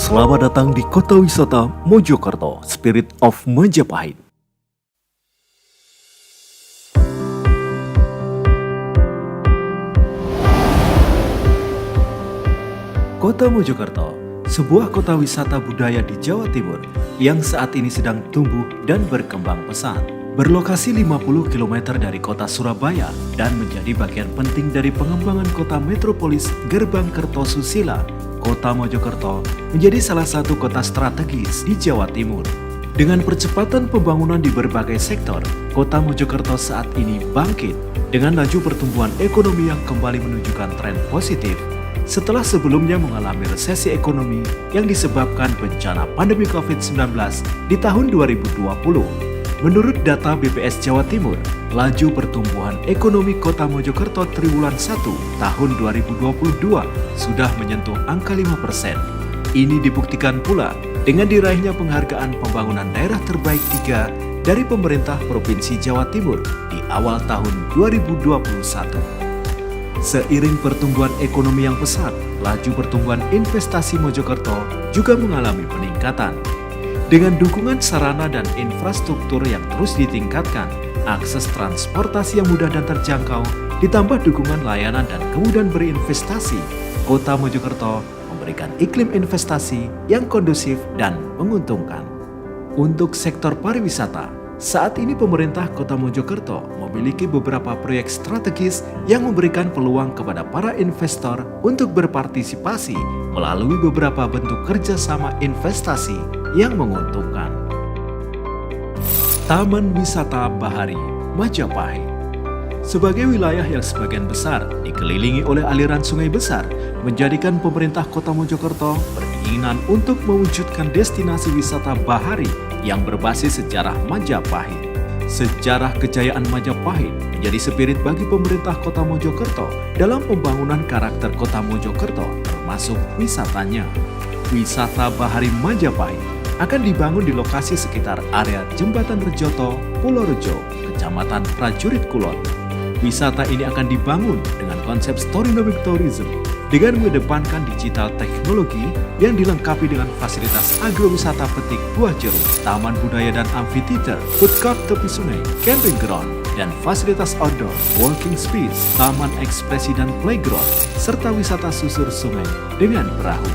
Selamat datang di Kota Wisata Mojokerto, Spirit of Majapahit. Kota Mojokerto, sebuah kota wisata budaya di Jawa Timur yang saat ini sedang tumbuh dan berkembang pesat. Berlokasi 50 km dari kota Surabaya dan menjadi bagian penting dari pengembangan kota metropolis Gerbang Kertosusila, Kota Mojokerto menjadi salah satu kota strategis di Jawa Timur. Dengan percepatan pembangunan di berbagai sektor, Kota Mojokerto saat ini bangkit dengan laju pertumbuhan ekonomi yang kembali menunjukkan tren positif setelah sebelumnya mengalami resesi ekonomi yang disebabkan bencana pandemi COVID-19 di tahun 2020. Menurut data BPS Jawa Timur, laju pertumbuhan ekonomi Kota Mojokerto triwulan 1 tahun 2022 sudah menyentuh angka 5%. Ini dibuktikan pula dengan diraihnya penghargaan pembangunan daerah terbaik 3 dari pemerintah Provinsi Jawa Timur di awal tahun 2021. Seiring pertumbuhan ekonomi yang pesat, laju pertumbuhan investasi Mojokerto juga mengalami peningkatan. Dengan dukungan sarana dan infrastruktur yang terus ditingkatkan, akses transportasi yang mudah dan terjangkau, ditambah dukungan layanan dan kemudahan berinvestasi, Kota Mojokerto memberikan iklim investasi yang kondusif dan menguntungkan. Untuk sektor pariwisata, saat ini pemerintah Kota Mojokerto memiliki beberapa proyek strategis yang memberikan peluang kepada para investor untuk berpartisipasi melalui beberapa bentuk kerjasama investasi yang menguntungkan. Taman Wisata Bahari Majapahit sebagai wilayah yang sebagian besar dikelilingi oleh aliran sungai besar, menjadikan pemerintah Kota Mojokerto berkeinginan untuk mewujudkan destinasi wisata bahari yang berbasis sejarah Majapahit. Sejarah kejayaan Majapahit menjadi spirit bagi pemerintah Kota Mojokerto dalam pembangunan karakter Kota Mojokerto, termasuk wisatanya. Wisata Bahari Majapahit akan dibangun di lokasi sekitar area Jembatan Rejoto, Pulau Rejo, Kecamatan Prajurit Kulon. Wisata ini akan dibangun dengan konsep storynomic tourism dengan mengedepankan digital teknologi yang dilengkapi dengan fasilitas agrowisata petik buah jeruk, taman budaya dan amphitheater, food court tepi sungai, camping ground, dan fasilitas outdoor, walking space, taman ekspresi dan playground, serta wisata susur sungai dengan perahu.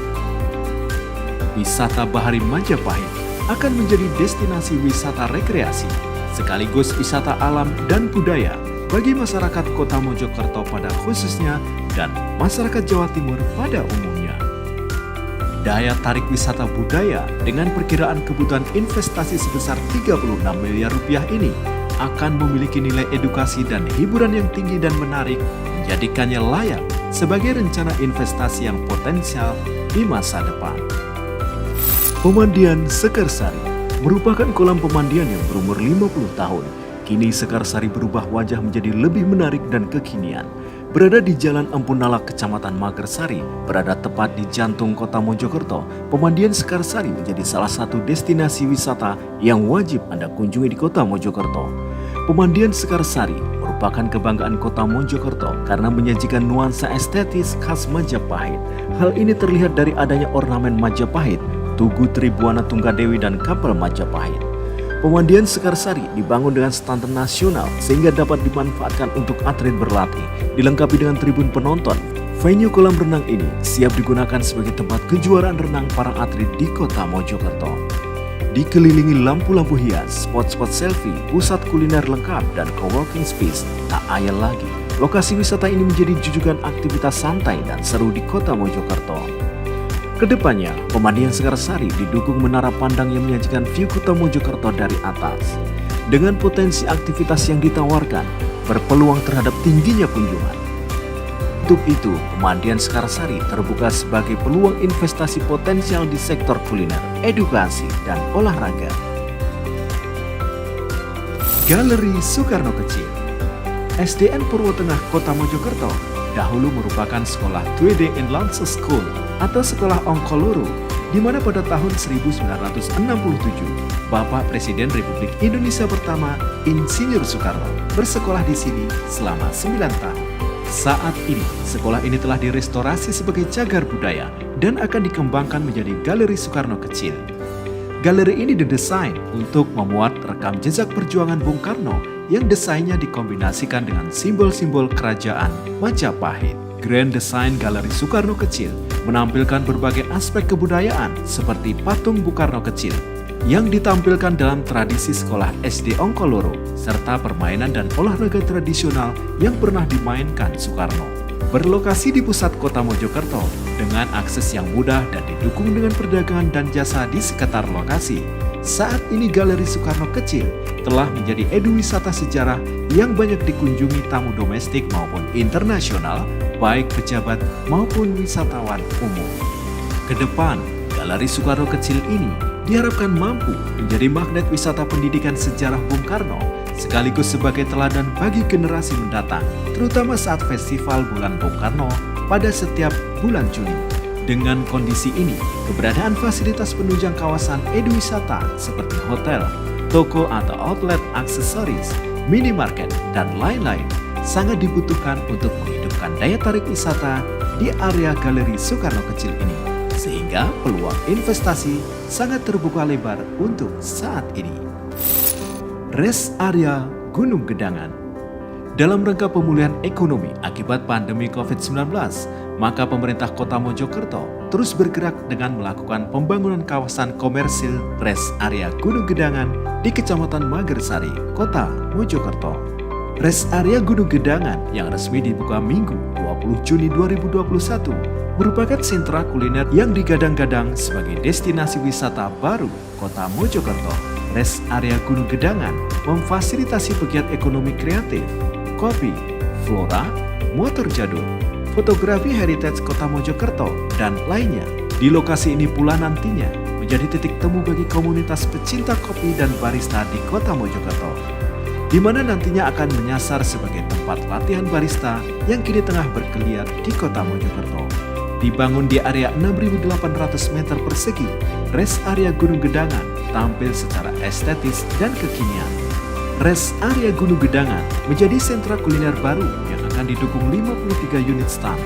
Wisata Bahari Majapahit akan menjadi destinasi wisata rekreasi, sekaligus wisata alam dan budaya bagi masyarakat Kota Mojokerto pada khususnya dan masyarakat Jawa Timur pada umumnya. Daya tarik wisata budaya dengan perkiraan kebutuhan investasi sebesar 36 miliar rupiah ini akan memiliki nilai edukasi dan hiburan yang tinggi dan menarik, menjadikannya layak sebagai rencana investasi yang potensial di masa depan. Pemandian Sekarsari merupakan kolam pemandian yang berumur 50 tahun. Kini Sekarsari berubah wajah menjadi lebih menarik dan kekinian. Berada di Jalan Empunala, Kecamatan Magersari, berada tepat di jantung Kota Mojokerto, Pemandian Sekarsari menjadi salah satu destinasi wisata yang wajib Anda kunjungi di Kota Mojokerto. Pemandian Sekarsari merupakan kebanggaan Kota Mojokerto karena menyajikan nuansa estetis khas Majapahit. Hal ini terlihat dari adanya ornamen Majapahit, Tugu Tribuana Tunggadewi dan kapal Majapahit. Pemandian Sekarsari dibangun dengan standar nasional sehingga dapat dimanfaatkan untuk atlet berlatih, dilengkapi dengan tribun penonton. Venue kolam renang ini siap digunakan sebagai tempat kejuaraan renang para atlet di Kota Mojokerto. Dikelilingi lampu-lampu hias, spot-spot selfie, pusat kuliner lengkap, dan co-working space, tak ayal lagi. Lokasi wisata ini menjadi jujukan aktivitas santai dan seru di Kota Mojokerto. Kedepannya, Pemandian Sekarsari didukung menara pandang yang menyajikan view Kota Mojokerto dari atas. Dengan potensi aktivitas yang ditawarkan, berpeluang terhadap tingginya kunjungan. Untuk itu, Pemandian Sekarsari terbuka sebagai peluang investasi potensial di sektor kuliner, edukasi, dan olahraga. Galeri Soekarno Kecil SDN Purwotengah Kota Mojokerto dahulu merupakan sekolah 2D Inlandse School atau sekolah Ongkoloro, di mana pada tahun 1967 Bapak Presiden Republik Indonesia pertama Insinyur Soekarno bersekolah di sini selama 9 tahun. Saat ini, sekolah ini telah direstorasi sebagai cagar budaya dan akan dikembangkan menjadi Galeri Soekarno Kecil. Galeri ini didesain untuk memuat rekam jejak perjuangan Bung Karno yang desainnya dikombinasikan dengan simbol-simbol kerajaan Majapahit. Grand Design Galeri Soekarno Kecil menampilkan berbagai aspek kebudayaan seperti patung Bung Karno kecil yang ditampilkan dalam tradisi sekolah SD Ongkoloro serta permainan dan olahraga tradisional yang pernah dimainkan Soekarno. Berlokasi di pusat kota Mojokerto dengan akses yang mudah dan didukung dengan perdagangan dan jasa di sekitar lokasi. Saat ini Galeri Soekarno Kecil telah menjadi eduwisata sejarah yang banyak dikunjungi tamu domestik maupun internasional, baik pejabat maupun wisatawan umum. Kedepan, Galeri Soekarno Kecil ini diharapkan mampu menjadi magnet wisata pendidikan sejarah Bung Karno, sekaligus sebagai teladan bagi generasi mendatang, terutama saat festival Bulan Bung Karno pada setiap bulan Juni. Dengan kondisi ini, keberadaan fasilitas penunjang kawasan eduwisata seperti hotel, toko atau outlet aksesoris, minimarket, dan lain-lain sangat dibutuhkan untuk menghidupkan daya tarik wisata di area Galeri Soekarno Kecil ini, sehingga peluang investasi sangat terbuka lebar untuk saat ini. Rest Area Gunung Gedangan. Dalam rangka pemulihan ekonomi akibat pandemi COVID-19, maka pemerintah kota Mojokerto terus bergerak dengan melakukan pembangunan kawasan komersil Rest Area Gunung Gedangan di Kecamatan Magersari, Kota Mojokerto. Rest Area Gunung Gedangan yang resmi dibuka Minggu 20 Juni 2021 merupakan sentra kuliner yang digadang-gadang sebagai destinasi wisata baru Kota Mojokerto. Rest Area Gunung Gedangan memfasilitasi pegiat ekonomi kreatif, kopi, flora, motor jadul, fotografi heritage Kota Mojokerto, dan lainnya. Di lokasi ini pula nantinya menjadi titik temu bagi komunitas pecinta kopi dan barista di Kota Mojokerto, di mana nantinya akan menyasar sebagai tempat latihan barista yang kini tengah bergeliat di Kota Mojokerto. Dibangun di area 6.800 meter persegi, Rest Area Gunung Gedangan tampil secara estetis dan kekinian. Rest Area Gunung Gedangan menjadi sentra kuliner baru yang akan didukung 53 unit stand.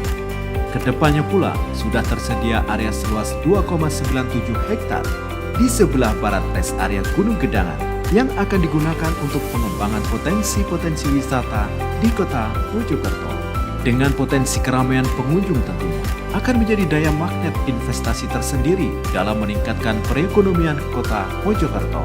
Kedepannya pula sudah tersedia area seluas 2,97 hektar di sebelah barat Rest Area Gunung Gedangan yang akan digunakan untuk pengembangan potensi-potensi wisata di Kota Mojokerto. Dengan potensi keramaian pengunjung tentunya akan menjadi daya magnet investasi tersendiri dalam meningkatkan perekonomian Kota Mojokerto.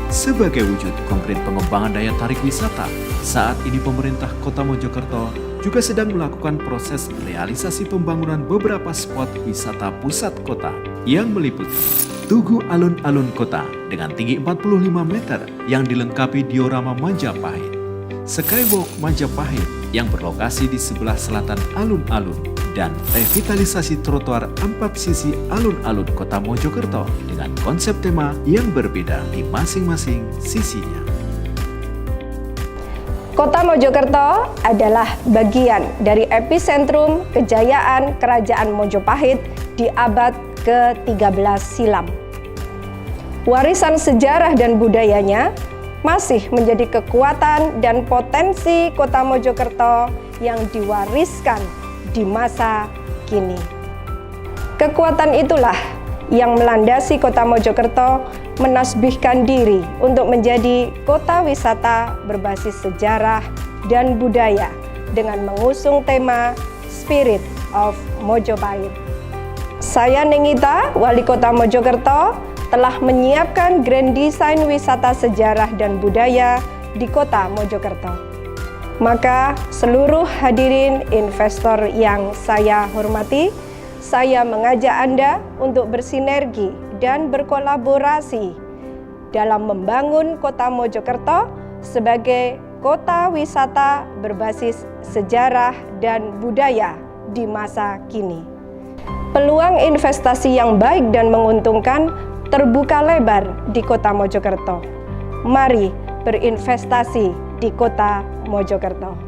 Sebagai wujud konkret pengembangan daya tarik wisata, saat ini pemerintah Kota Mojokerto juga sedang melakukan proses realisasi pembangunan beberapa spot wisata pusat kota yang meliputi Tugu Alun-Alun Kota dengan tinggi 45 meter yang dilengkapi diorama Majapahit, Skywalk Majapahit yang berlokasi di sebelah selatan alun-alun, dan revitalisasi trotoar 4 sisi alun-alun Kota Mojokerto dengan konsep tema yang berbeda di masing-masing sisinya. Kota Mojokerto adalah bagian dari epicentrum kejayaan Kerajaan Mojopahit di abad ke-13 silam. Warisan sejarah dan budayanya masih menjadi kekuatan dan potensi Kota Mojokerto yang diwariskan di masa kini. Kekuatan itulah yang melandasi Kota Mojokerto menasbihkan diri untuk menjadi kota wisata berbasis sejarah dan budaya dengan mengusung tema Spirit of Mojopahit. Saya Nengita, Wali Kota Mojokerto, telah menyiapkan grand design wisata sejarah dan budaya di Kota Mojokerto. Maka seluruh hadirin investor yang saya hormati, saya mengajak Anda untuk bersinergi dan berkolaborasi dalam membangun Kota Mojokerto sebagai kota wisata berbasis sejarah dan budaya di masa kini. Peluang investasi yang baik dan menguntungkan terbuka lebar di Kota Mojokerto. Mari berinvestasi di Kota Mojokerto.